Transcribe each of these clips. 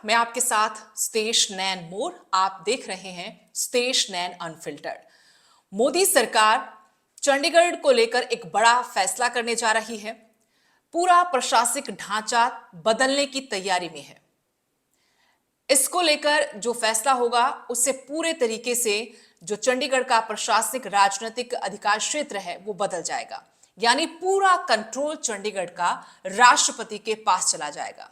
मैं आपके साथ स्तेश नैन मोर। आप देख रहे हैं स्तेश नैन अनफिल्टर्ड। मोदी सरकार चंडीगढ़ को लेकर एक बड़ा फैसला करने जा रही है। पूरा प्रशासनिक ढांचा बदलने की तैयारी में है। इसको लेकर जो फैसला होगा उससे पूरे तरीके से जो चंडीगढ़ का प्रशासनिक राजनीतिक अधिकार क्षेत्र है वो बदल जाएगा। यानी पूरा कंट्रोल चंडीगढ़ का राष्ट्रपति के पास चला जाएगा।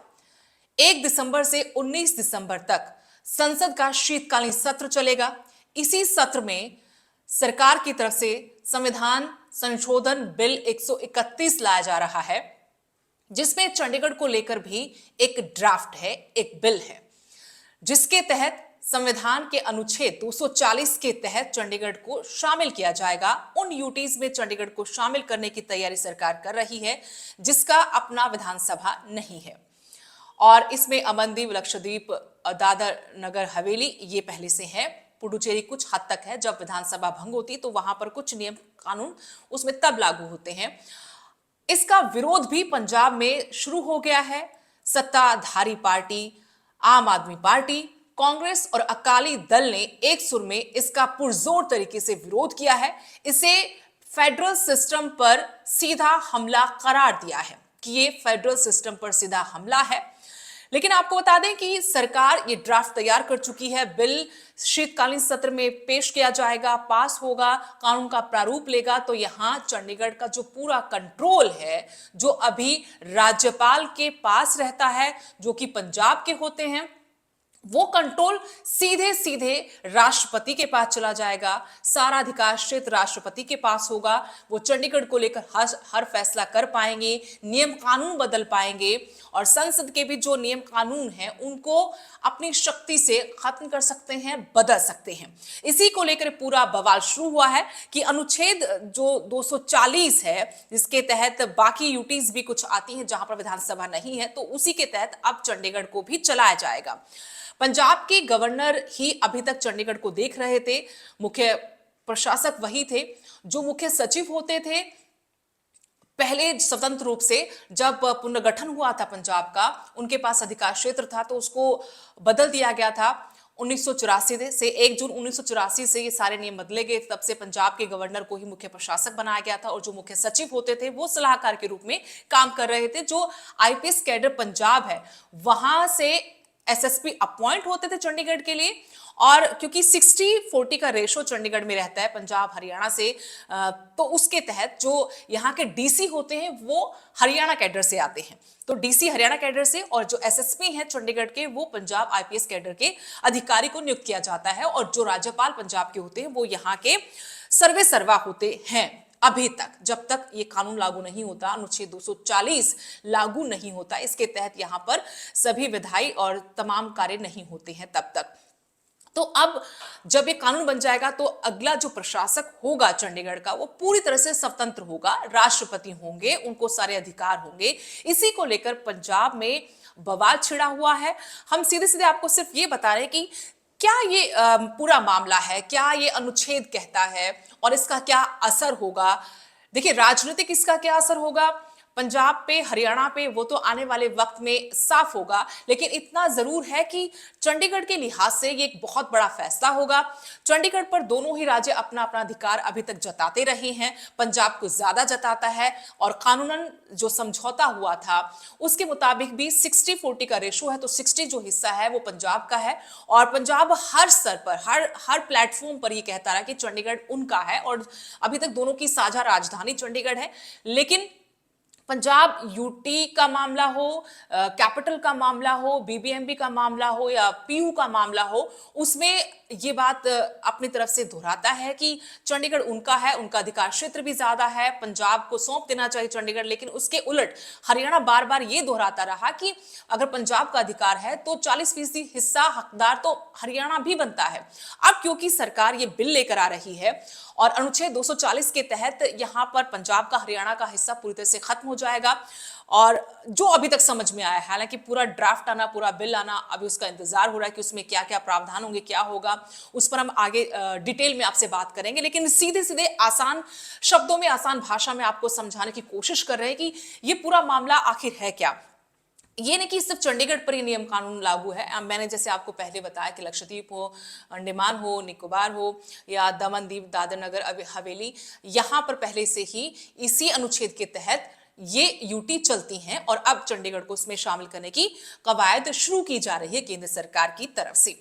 1 दिसंबर से 19 दिसंबर तक संसद का शीतकालीन सत्र चलेगा। इसी सत्र में सरकार की तरफ से संविधान संशोधन बिल 131 लाया जा रहा है, जिसमें चंडीगढ़ को लेकर भी एक ड्राफ्ट है, एक बिल है, जिसके तहत संविधान के अनुच्छेद 240 के तहत चंडीगढ़ को शामिल किया जाएगा। उन यूटीज में चंडीगढ़ को शामिल करने की तैयारी सरकार कर रही है, जिसका अपना विधानसभा नहीं है। और इसमें अमनदीप, लक्षद्वीप, दादर नगर हवेली ये पहले से है। पुडुचेरी कुछ हद तक है। जब विधानसभा भंग होती तो वहां पर कुछ नियम कानून उसमें तब लागू होते हैं। इसका विरोध भी पंजाब में शुरू हो गया है। सत्ताधारी पार्टी आम आदमी पार्टी, कांग्रेस और अकाली दल ने एक सुर में इसका पुरजोर तरीके से विरोध किया है। इसे फेडरल सिस्टम पर सीधा हमला करार दिया है कि ये फेडरल सिस्टम पर सीधा हमला है। लेकिन आपको बता दें कि सरकार ये ड्राफ्ट तैयार कर चुकी है। बिल शीतकालीन सत्र में पेश किया जाएगा, पास होगा, कानून का प्रारूप लेगा तो यहां चंडीगढ़ का जो पूरा कंट्रोल है, जो अभी राज्यपाल के पास रहता है, जो कि पंजाब के होते हैं, वो कंट्रोल सीधे सीधे राष्ट्रपति के पास चला जाएगा। सारा अधिकार क्षेत्र राष्ट्रपति के पास होगा। वो चंडीगढ़ को लेकर हर फैसला कर पाएंगे, नियम कानून बदल पाएंगे और संसद के भी जो नियम कानून हैं उनको अपनी शक्ति से खत्म कर सकते हैं, बदल सकते हैं। इसी को लेकर पूरा बवाल शुरू हुआ है कि अनुच्छेद जो 240 है, जिसके तहत बाकी यूटीज भी कुछ आती हैं जहां पर विधानसभा नहीं है, तो उसी के तहत अब चंडीगढ़ को भी चलाया जाएगा। पंजाब के गवर्नर ही अभी तक चंडीगढ़ को देख रहे थे। मुख्य प्रशासक वही थे। जो मुख्य सचिव होते थे पहले स्वतंत्र रूप से, जब पुनर्गठन हुआ था पंजाब का, उनके पास अधिकार क्षेत्र था तो उसको बदल दिया गया था 1984 से। 1 जून 1984 से ये सारे नियम बदले गए। तब से पंजाब के गवर्नर को ही मुख्य प्रशासक बनाया गया था और जो मुख्य सचिव होते थे वो सलाहकार के रूप में काम कर रहे थे। जो आईपीएस कैडर पंजाब है वहां से एसएसपी अपॉइंट होते थे चंडीगढ़ के लिए। और क्योंकि 60-40 का रेशो चंडीगढ़ में रहता है पंजाब हरियाणा से, तो उसके तहत जो यहाँ के डीसी होते हैं वो हरियाणा कैडर से आते हैं। तो डीसी हरियाणा कैडर से और जो एसएसपी हैं चंडीगढ़ के वो पंजाब आईपीएस कैडर के अधिकारी को नियुक्त किया जाता है। और जो राज्यपाल पंजाब के होते हैं वो यहाँ के सर्वे सर्वा होते हैं। अभी तक, जब तक ये कानून लागू नहीं होता, अनुच्छेद 240 लागू नहीं होता, इसके तहत यहां पर सभी विधायी और तमाम कार्य नहीं होते हैं तब तक। तो अब जब ये कानून बन जाएगा तो अगला जो प्रशासक होगा चंडीगढ़ का वो पूरी तरह से स्वतंत्र होगा। राष्ट्रपति होंगे, उनको सारे अधिकार होंगे। इसी को लेकर पंजाब में बवाल छिड़ा हुआ है। हम सीधे सीधे आपको सिर्फ ये बता रहे हैं कि क्या ये पूरा मामला है, क्या ये अनुच्छेद कहता है और इसका क्या असर होगा। देखिए, राजनीतिक इसका क्या असर होगा पंजाब पे, हरियाणा पे, वो तो आने वाले वक्त में साफ होगा। लेकिन इतना जरूर है कि चंडीगढ़ के लिहाज से ये एक बहुत बड़ा फैसला होगा। चंडीगढ़ पर दोनों ही राज्य अपना अपना अधिकार अभी तक जताते रहे हैं। पंजाब को ज्यादा जताता है और कानूनन जो समझौता हुआ था उसके मुताबिक भी 60-40 का रेशो है। तो 60 जो हिस्सा है वो पंजाब का है और पंजाब हर स्तर पर, हर प्लेटफॉर्म पर ये कहता रहा कि चंडीगढ़ उनका है। और अभी तक दोनों की साझा राजधानी चंडीगढ़ है। लेकिन पंजाब यूटी का मामला हो, कैपिटल का मामला हो, बीबीएमबी का मामला हो या पीयू का मामला हो, उसमें ये बात अपनी तरफ से दोहराता है कि चंडीगढ़ उनका है, उनका अधिकार क्षेत्र भी ज्यादा है, पंजाब को सौंप देना चाहिए चंडीगढ़। लेकिन उसके उलट हरियाणा बार बार ये दोहराता रहा कि अगर पंजाब का अधिकार है तो 40% हिस्सा हकदार तो हरियाणा भी बनता है। अब क्योंकि सरकार ये बिल लेकर आ रही है और अनुच्छेद 240 के तहत यहां पर पंजाब का हरियाणा का हिस्सा पूरी तरह से खत्म हो जाएगा। और जो अभी तक समझ में आया है, हालांकि पूरा ड्राफ्ट आना, पूरा बिल आना, अभी उसका इंतजार हो रहा है कि उसमें क्या क्या प्रावधान होंगे, क्या होगा, उस पर हम आगे डिटेल में आपसे बात करेंगे। लेकिन सीधे सीधे आसान शब्दों में, आसान भाषा में आपको समझाने की कोशिश कर रहे हैं कि ये पूरा मामला आखिर है क्या। ये नहीं कि सिर्फ चंडीगढ़ पर ही नियम कानून लागू है। मैंने जैसे आपको पहले बताया कि लक्षद्वीप हो, अंडमान हो, निकोबार हो या दमन दीव, दादर नगर हवेली, यहाँ पर पहले से ही इसी अनुच्छेद के तहत ये यूटी चलती हैं और अब चंडीगढ़ को उसमें शामिल करने की कवायद शुरू की जा रही है केंद्र सरकार की तरफ से।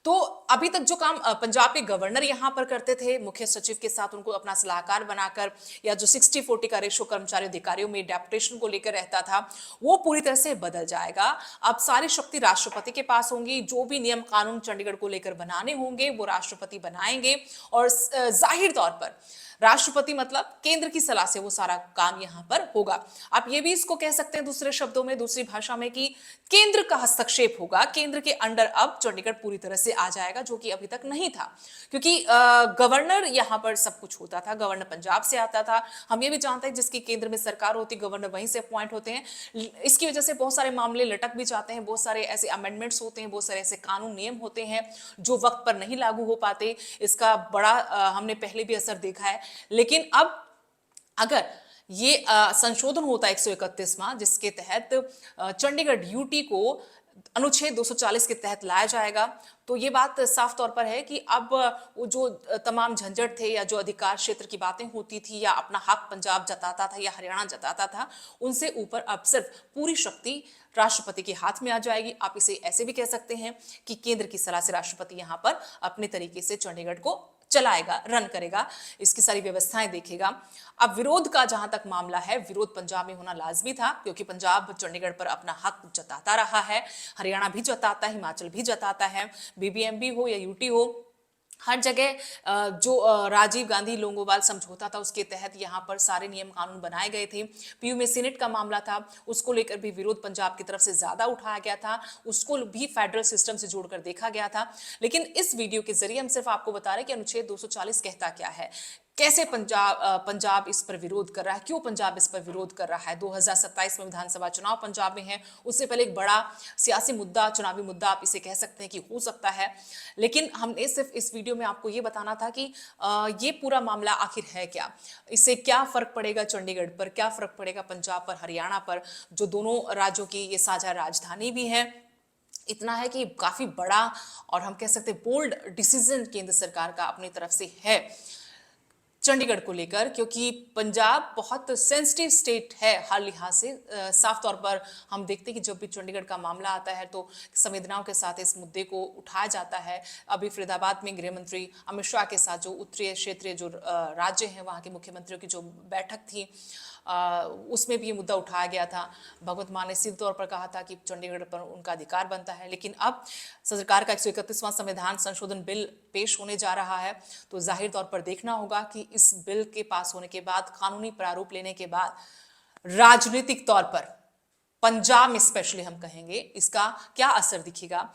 तो अभी तक जो काम पंजाब के गवर्नर यहां पर करते थे, मुख्य सचिव के साथ उनको अपना सलाहकार बनाकर, या जो 60-40 का रेशो कर्मचारी अधिकारियों में डेपुटेशन को लेकर रहता था, वो पूरी तरह से बदल जाएगा। अब सारी शक्ति राष्ट्रपति के पास होंगी। जो भी नियम कानून चंडीगढ़ को लेकर बनाने होंगे वो राष्ट्रपति बनाएंगे और जाहिर तौर पर राष्ट्रपति मतलब केंद्र की सलाह से वो सारा काम यहां पर होगा। आप ये भी इसको कह सकते हैं दूसरे शब्दों में, दूसरी भाषा में, कि केंद्र का हस्तक्षेप होगा। केंद्र के अंडर अब चंडीगढ़ पूरी तरह से आ जाएगा, जो कि अभी तक नहीं था, क्योंकि गवर्नर यहां पर सब कुछ होता था। गवर्नर पंजाब से आता था। हम ये भी जानते हैं जिसकी केंद्र में सरकार होती, गवर्नर वहीं से अपॉइंट होते हैं। इसकी वजह से बहुत सारे मामले लटक भी जाते हैं, बहुत सारे ऐसे अमेंडमेंट्स होते हैं, बहुत सारे ऐसे कानून नियम होते हैं जो वक्त पर नहीं लागू हो पाते। इसका बड़ा हमने पहले भी असर देखा है। लेकिन अब अगर ये संशोधन होता है 131वां, जिसके तहत चंडीगढ़ यूटी को अनुच्छेद 240 के तहत लाया जाएगा, तो ये बात साफ तौर पर है कि अब वो जो तमाम झंझट थे या जो अधिकार क्षेत्र की बातें होती थी या अपना हक पंजाब जताता था या हरियाणा जताता था, उनसे ऊपर अब सिर्फ पूरी शक्ति राष्ट्रपति के हाथ में आ जाएगी। आप इसे ऐसे भी कह सकते हैं कि केंद्र की सलाह से राष्ट्रपति यहां पर अपने तरीके से चंडीगढ़ को चलाएगा, रन करेगा, इसकी सारी व्यवस्थाएं देखेगा। अब विरोध का जहां तक मामला है, विरोध पंजाब में होना लाजमी था, क्योंकि पंजाब चंडीगढ़ पर अपना हक जताता रहा है, हरियाणा भी जताता है, हिमाचल भी जताता है, बीबीएमबी हो या यूटी हो, हर जगह जो राजीव गांधी लोंगोवाल समझौता था उसके तहत यहाँ पर सारे नियम कानून बनाए गए थे। पीयू में सीनेट का मामला था, उसको लेकर भी विरोध पंजाब की तरफ से ज्यादा उठाया गया था, उसको भी फेडरल सिस्टम से जोड़कर देखा गया था। लेकिन इस वीडियो के जरिए हम सिर्फ आपको बता रहे हैं कि अनुच्छेद 240 कहता क्या है, कैसे पंजाब इस पर विरोध कर रहा है, क्यों पंजाब इस पर विरोध कर रहा है। 2027 में विधानसभा चुनाव पंजाब में है, उससे पहले एक बड़ा सियासी मुद्दा, चुनावी मुद्दा आप इसे कह सकते हैं कि हो सकता है। लेकिन हमने सिर्फ इस वीडियो में आपको ये बताना था कि ये पूरा मामला आखिर है क्या, इससे क्या फर्क पड़ेगा चंडीगढ़ पर, क्या फर्क पड़ेगा पंजाब पर, हरियाणा पर, जो दोनों राज्यों की ये साझा राजधानी भी है। इतना है कि काफी बड़ा और हम कह सकते हैं बोल्ड डिसीजन केंद्र सरकार का अपनी तरफ से है चंडीगढ़ को लेकर, क्योंकि पंजाब बहुत सेंसिटिव स्टेट है हर लिहाज से। साफ तौर पर हम देखते हैं कि जब भी चंडीगढ़ का मामला आता है तो संवेदनाओं के साथ इस मुद्दे को उठाया जाता है। अभी फरीदाबाद में गृह मंत्री अमित शाह के साथ जो उत्तरीय क्षेत्रीय जो राज्य हैं वहाँ के मुख्यमंत्रियों की जो बैठक थी, उसमें भी ये मुद्दा उठाया गया था। भगवंत मान ने सीधे तौर पर कहा था कि चंडीगढ़ पर उनका अधिकार बनता है। लेकिन अब सरकार का 131वां संविधान संशोधन बिल पेश होने जा रहा है, तो जाहिर तौर पर देखना होगा कि इस बिल के पास होने के बाद, कानूनी प्रारूप लेने के बाद, राजनीतिक तौर पर पंजाब में स्पेशली हम कहेंगे इसका क्या असर दिखेगा।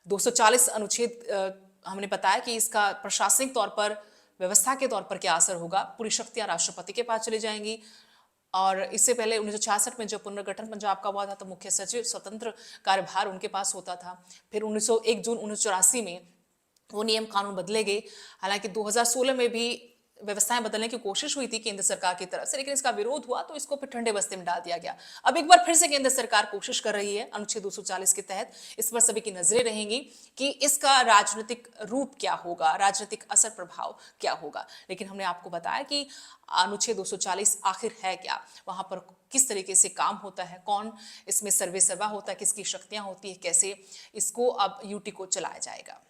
240 अनुच्छेद हमने बताया कि इसका प्रशासनिक तौर पर, व्यवस्था के तौर पर क्या असर होगा। पूरी शक्तियां राष्ट्रपति के पास चली जाएंगी। और इससे पहले 1966 में जब पुनर्गठन पंजाब का हुआ था तो मुख्य सचिव स्वतंत्र कार्यभार उनके पास होता था। फिर 1 जून 1984 में वो नियम कानून बदले गए। हालांकि 2016 में भी व्यवस्थाएं बदलने की कोशिश हुई थी केंद्र सरकार की तरफ से, लेकिन इसका विरोध हुआ तो इसको फिर ठंडे बस्ते में डाल दिया गया। अब एक बार फिर से केंद्र सरकार कोशिश कर रही है अनुच्छेद 240 के तहत। इस पर सभी की नजरें रहेंगी कि इसका राजनीतिक रूप क्या होगा, राजनीतिक असर प्रभाव क्या होगा। लेकिन हमने आपको बताया कि अनुच्छेद 240 आखिर है क्या, वहां पर किस तरीके से काम होता है, कौन इसमें सर्वे सर्वा होता है, किसकी शक्तियां होती है, कैसे इसको अब यूटी को चलाया जाएगा।